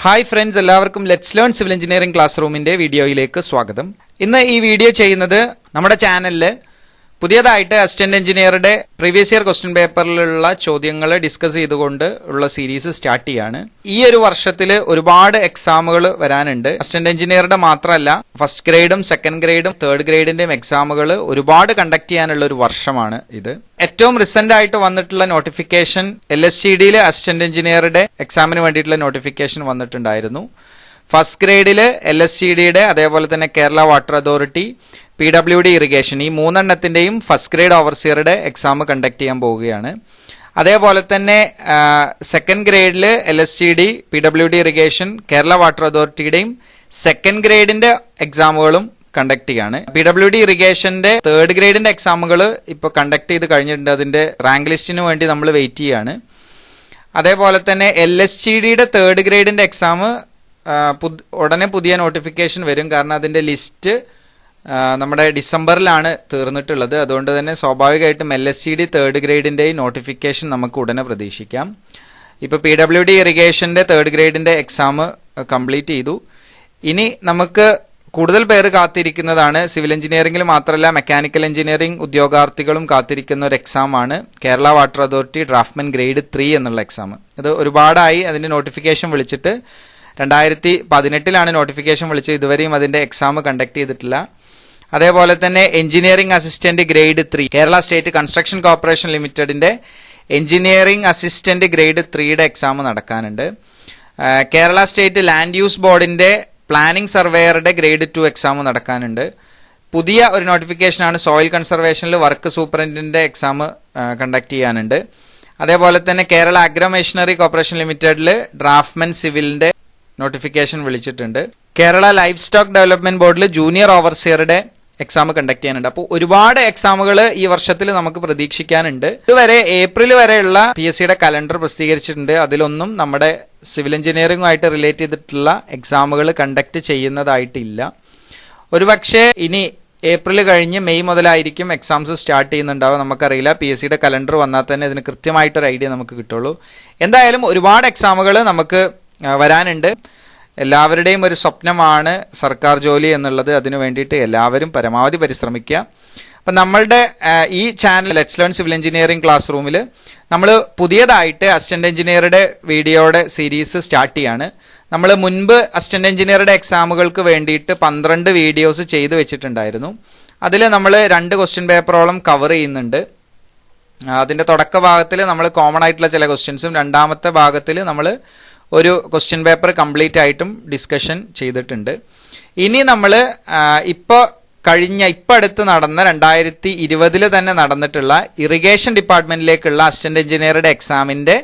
Hi friends, എല്ലാവർക്കും let's learn civil engineering class റൂമിന്റെ വീഡിയോയിലേക്ക് സ്വാഗതം. ഇന്ന് ഈ വീഡിയോ ചെയ്യുന്നത് നമ്മുടെ ചാനലിൽ പുതിയതായിട്ട് അസിസ്റ്റന്റ് എഞ്ചിനീയറുടെ പ്രീവിയസ് ഇയർ ക്വസ്റ്റ്യൻ പേപ്പറിലുള്ള ചോദ്യങ്ങൾ ഡിസ്കസ് ചെയ്തുകൊണ്ട് ഉള്ള സീരീസ് സ്റ്റാർട്ട് ചെയ്യാണ്. ഈ ഒരു വർഷത്തിൽ ഒരുപാട് എക്സാമുകൾ വരാനുണ്ട്. അസിസ്റ്റന്റ് എഞ്ചിനീയറുടെ മാത്രമല്ല, ഫസ്റ്റ് ഗ്രേഡും സെക്കൻഡ് ഗ്രേഡും തേർഡ് ഗ്രേഡിന്റെയും എക്സാമുകൾ ഒരുപാട് കണ്ടക്ട് ചെയ്യാനുള്ള ഒരു വർഷമാണ് ഇത്. ഏറ്റവും റീസെന്റ് ആയിട്ട് വന്നിട്ടുള്ള നോട്ടിഫിക്കേഷൻ LSCDയിലെ അസിസ്റ്റന്റ് എഞ്ചിനീയറുടെ എക്സാമിന് വേണ്ടിയിട്ടുള്ള നോട്ടിഫിക്കേഷൻ വന്നിട്ടുണ്ടായിരുന്നു. ഫസ്റ്റ് ഗ്രേഡിൽ LSCDയുടെ അതേപോലെ തന്നെ Kerala water authority, PWD irrigation, ഈ മൂന്നെണ്ണത്തിന്റെയും ഫസ്റ്റ് ഗ്രേഡ് ഓവർസിയറുടെ എക്സാം കണ്ടക്ട് ചെയ്യാൻ പോവുകയാണ്. അതേപോലെ തന്നെ സെക്കൻഡ് ഗ്രേഡിൽ LSCD, PWD irrigation, Kerala water അതോറിറ്റിയുടെയും സെക്കൻഡ് ഗ്രേഡിന്റെ എക്സാമുകളും കണ്ടക്ട് ചെയ്യാണ്. PWD ഇറിഗേഷന്റെ തേർഡ് ഗ്രേഡിന്റെ എക്സാമുകൾ ഇപ്പോൾ കണ്ടക്ട് ചെയ്ത് കഴിഞ്ഞിട്ടുണ്ട്. അതിന്റെ റാങ്ക് ലിസ്റ്റിന് വേണ്ടി നമ്മൾ വെയിറ്റ് ചെയ്യാണ്. അതേപോലെ തന്നെ LSCDയുടെ തേർഡ് ഗ്രേഡിന്റെ എക്സാം ഉടനെ പുതിയ നോട്ടിഫിക്കേഷൻ വരും. കാരണം അതിന്റെ ലിസ്റ്റ് നമ്മുടെ ഡിസംബറിലാണ് തീർന്നിട്ടുള്ളത്. അതുകൊണ്ട് തന്നെ സ്വാഭാവികമായിട്ടും LSCD തേർഡ് ഗ്രേഡിന്റെ നോട്ടിഫിക്കേഷൻ നമുക്ക് ഉടനെ പ്രതീക്ഷിക്കാം. ഇപ്പോൾ PWD ഇറിഗേഷന്റെ തേർഡ് ഗ്രേഡിന്റെ എക്സാം കംപ്ലീറ്റ് ചെയ്തു. ഇനി നമുക്ക് കൂടുതൽ പേര് കാത്തിരിക്കുന്നതാണ്, സിവിൽ എഞ്ചിനീയറിംഗിൽ മാത്രമല്ല മെക്കാനിക്കൽ എഞ്ചിനീയറിംഗ് ഉദ്യോഗാർത്ഥികളും കാത്തിരിക്കുന്ന ഒരു എക്സാമാണ് Kerala water authority draftman grade 3 എന്നുള്ള എക്സാം. ഇത് ഒരുപാടായി അതിന്റെ നോട്ടിഫിക്കേഷൻ വിളിച്ചിട്ട്. 2018 നോട്ടിഫിക്കേഷൻ വിളിച്ചത്. ഇതുവരെയും അതിന്റെ എക്സാം കണ്ടക്ട് ചെയ്തിട്ടില്ല. അതേപോലെ തന്നെ engineering assistant grade 3 Kerala state construction corporation ലിമിറ്റഡിന്റെ എഞ്ചിനീയറിംഗ് അസിസ്റ്റന്റ് ഗ്രേഡ് 3യുടെ എക്സാം നടക്കാനുണ്ട്. കേരള സ്റ്റേറ്റ് ലാൻഡ് യൂസ് ബോർഡിന്റെ പ്ലാനിംഗ് സർവേയറുടെ ഗ്രേഡ് 2 എക്സാം നടക്കാനുണ്ട്. പുതിയ ഒരു നോട്ടിഫിക്കേഷനാണ് സോയിൽ കൺസർവേഷനിൽ വർക്ക് സൂപ്രണ്ടിന്റെ എക്സാം കണ്ടക്ട് ചെയ്യാനുണ്ട്. അതേപോലെ തന്നെ കേരള അഗ്രോ മെഷീനറി കോർപ്പറേഷൻ ലിമിറ്റഡിൽ ഡ്രാഫ്റ്റ്മാൻ സിവിലിന്റെ നോട്ടിഫിക്കേഷൻ വിളിച്ചിട്ടുണ്ട്. കേരള ലൈഫ് സ്റ്റോക്ക് ഡെവലപ്മെന്റ് ബോർഡിൽ ജൂനിയർ ഓവർസിയറുടെ എക്സാം കണ്ടക്ട് ചെയ്യാനുണ്ട്. അപ്പോൾ ഒരുപാട് എക്സാമുകൾ ഈ വർഷത്തിൽ നമുക്ക് പ്രതീക്ഷിക്കാനുണ്ട്. ഇതുവരെ ഏപ്രിൽ വരെയുള്ള PSCയുടെ കലണ്ടർ പ്രസിദ്ധീകരിച്ചിട്ടുണ്ട്. അതിലൊന്നും നമ്മുടെ സിവിൽ എഞ്ചിനീയറിംഗുമായിട്ട് റിലേറ്റ് ചെയ്തിട്ടുള്ള എക്സാമുകൾ കണ്ടക്ട് ചെയ്യുന്നതായിട്ടില്ല. ഒരുപക്ഷെ ഇനി ഏപ്രിൽ കഴിഞ്ഞ് മെയ് മുതലായിരിക്കും എക്സാംസ് സ്റ്റാർട്ട് ചെയ്യുന്നുണ്ടാവുക. നമുക്കറിയില്ല. PSCയുടെ കലണ്ടർ വന്നാൽ തന്നെ ഇതിന് കൃത്യമായിട്ടൊരു ഐഡിയ നമുക്ക് കിട്ടുള്ളൂ. എന്തായാലും ഒരുപാട് എക്സാമുകൾ നമുക്ക് വരാനുണ്ട്. എല്ലാവരുടെയും ഒരു സ്വപ്നമാണ് സർക്കാർ ജോലി എന്നുള്ളത്. അതിനു വേണ്ടിയിട്ട് എല്ലാവരും പരമാവധി പരിശ്രമിക്കുക. അപ്പം നമ്മളുടെ ഈ channel let's learn civil engineering class റൂമിൽ നമ്മൾ പുതിയതായിട്ട് അസിസ്റ്റന്റ് എഞ്ചിനീയറുടെ വീഡിയോയുടെ സീരീസ് സ്റ്റാർട്ട് ചെയ്യാണ്. നമ്മൾ മുൻപ് അസിസ്റ്റന്റ് എഞ്ചിനീയറുടെ എക്സാമുകൾക്ക് വേണ്ടിയിട്ട് 12 വീഡിയോസ് ചെയ്തു വെച്ചിട്ടുണ്ടായിരുന്നു. അതിൽ നമ്മൾ 2 ക്വസ്റ്റ്യൻ പേപ്പറോളം കവർ ചെയ്യുന്നുണ്ട്. അതിന്റെ തുടക്ക ഭാഗത്തിൽ നമ്മൾ കോമൺ ആയിട്ടുള്ള ചില ക്വസ്റ്റ്യൻസും, രണ്ടാമത്തെ ഭാഗത്തിൽ നമ്മൾ ഒരു ക്വസ്റ്റ്യൻ പേപ്പർ കംപ്ലീറ്റ് ആയിട്ടും ഡിസ്കഷൻ ചെയ്തിട്ടുണ്ട്. ഇനി നമ്മൾ ഇപ്പൊ അടുത്ത് നടന്ന 2020 തന്നെ നടന്നിട്ടുള്ള ഇറിഗേഷൻ ഡിപ്പാർട്ട്മെന്റിലേക്കുള്ള അസിസ്റ്റന്റ് എഞ്ചിനീയറുടെ എക്സാമിന്റെ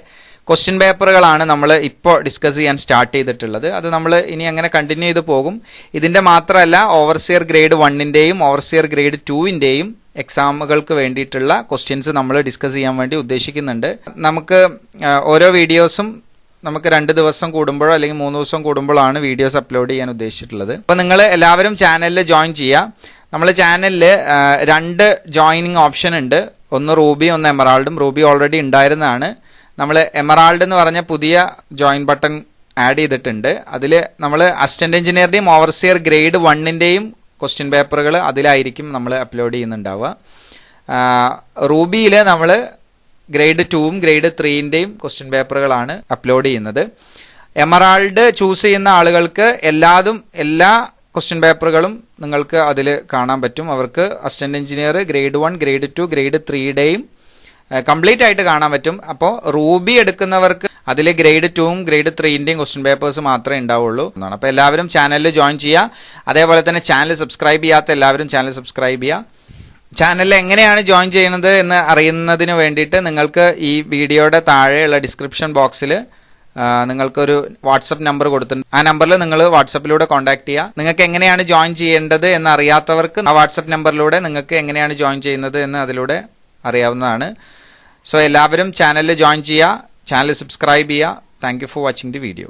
ക്വസ്റ്റ്യൻ പേപ്പറുകളാണ് നമ്മൾ ഇപ്പോൾ ഡിസ്കസ് ചെയ്യാൻ സ്റ്റാർട്ട് ചെയ്തിട്ടുള്ളത്. അത് നമ്മൾ ഇനി അങ്ങനെ കണ്ടിന്യൂ ചെയ്ത് പോകും. ഇതിന്റെ മാത്രമല്ല, ഓവർസിയർ ഗ്രേഡ് 1ന്റെയും ഓവർസിയർ ഗ്രേഡ് 2ന്റെയും എക്സാമുകൾക്ക് വേണ്ടിയിട്ടുള്ള ക്വസ്റ്റ്യൻസ് നമ്മൾ ഡിസ്കസ് ചെയ്യാൻ വേണ്ടി ഉദ്ദേശിക്കുന്നുണ്ട്. നമുക്ക് ഓരോ വീഡിയോസും നമുക്ക് 2 ദിവസം കൂടുമ്പോഴോ അല്ലെങ്കിൽ 3 ദിവസം കൂടുമ്പോഴാണ് വീഡിയോസ് അപ്ലോഡ് ചെയ്യാൻ ഉദ്ദേശിച്ചിട്ടുള്ളത്. അപ്പോൾ നിങ്ങൾ എല്ലാവരും ചാനലിൽ ജോയിൻ ചെയ്യുക. നമ്മൾ ചാനലിൽ 2 ജോയിനിങ് ഓപ്ഷൻ ഉണ്ട്. ഒന്ന് റൂബി, ഒന്ന് എമറാൾഡും. റൂബി ഓൾറെഡി ഉണ്ടായിരുന്നതാണ്. നമ്മൾ എമറാൾഡ് എന്ന് പറഞ്ഞ പുതിയ ജോയിൻ ബട്ടൺ ആഡ് ചെയ്തിട്ടുണ്ട്. അതിൽ നമ്മൾ അസിസ്റ്റന്റ് എഞ്ചിനീയറുടെയും ഓവർസിയർ ഗ്രേഡ് 1ന്റെയും ക്വസ്റ്റ്യൻ പേപ്പറുകൾ അതിലായിരിക്കും നമ്മൾ അപ്ലോഡ് ചെയ്യുന്നുണ്ടാവുക. റൂബിയിൽ നമ്മൾ ഗ്രേഡ് 2ഉം ഗ്രേഡ് 3ന്റെയും ക്വസ്റ്റ്യൻ പേപ്പറുകളാണ് അപ്ലോഡ് ചെയ്യുന്നത്. എമറാൾഡ് ചൂസ് ചെയ്യുന്ന ആളുകൾക്ക് എല്ലാ ക്വസ്റ്റ്യൻ പേപ്പറുകളും നിങ്ങൾക്ക് അതിൽ കാണാൻ പറ്റും. അവർക്ക് assistant engineer grade 1, grade 2, grade 3യുടെയും കംപ്ലീറ്റ് ആയിട്ട് കാണാൻ പറ്റും. അപ്പോൾ റൂബി എടുക്കുന്നവർക്ക് അതിൽ ഗ്രേഡ് 2ഉം ഗ്രേഡ് 3ന്റെയും ക്വസ്റ്റ്യൻ പേപ്പേഴ്സ് മാത്രമേ ഉണ്ടാവുള്ളൂ എന്നാണ്. അപ്പോൾ എല്ലാവരും ചാനലിൽ ജോയിൻ ചെയ്യുക. അതേപോലെ തന്നെ ചാനൽ സബ്സ്ക്രൈബ് ചെയ്യാത്ത എല്ലാവരും ചാനൽ സബ്സ്ക്രൈബ് ചെയ്യുക. ചാനലിൽ എങ്ങനെയാണ് ജോയിൻ ചെയ്യുന്നത് എന്ന് അറിയുന്നതിന് വേണ്ടിയിട്ട് നിങ്ങൾക്ക് ഈ വീഡിയോയുടെ താഴെയുള്ള ഡിസ്ക്രിപ്ഷൻ ബോക്സിൽ നിങ്ങൾക്കൊരു വാട്സപ്പ് നമ്പർ കൊടുത്തിട്ടുണ്ട്. ആ നമ്പറിൽ നിങ്ങൾ വാട്സപ്പിലൂടെ കോൺടാക്ട് ചെയ്യുക. നിങ്ങൾക്ക് എങ്ങനെയാണ് ജോയിൻ ചെയ്യേണ്ടത് എന്ന് അറിയാത്തവർക്ക് ആ വാട്സപ്പ് നമ്പറിലൂടെ നിങ്ങൾക്ക് എങ്ങനെയാണ് ജോയിൻ ചെയ്യുന്നത് എന്ന് അതിലൂടെ അറിയാവുന്നതാണ്. സോ എല്ലാവരും ചാനലിൽ ജോയിൻ ചെയ്യുക, ചാനൽ സബ്സ്ക്രൈബ് ചെയ്യുക. Thank you for watching the video.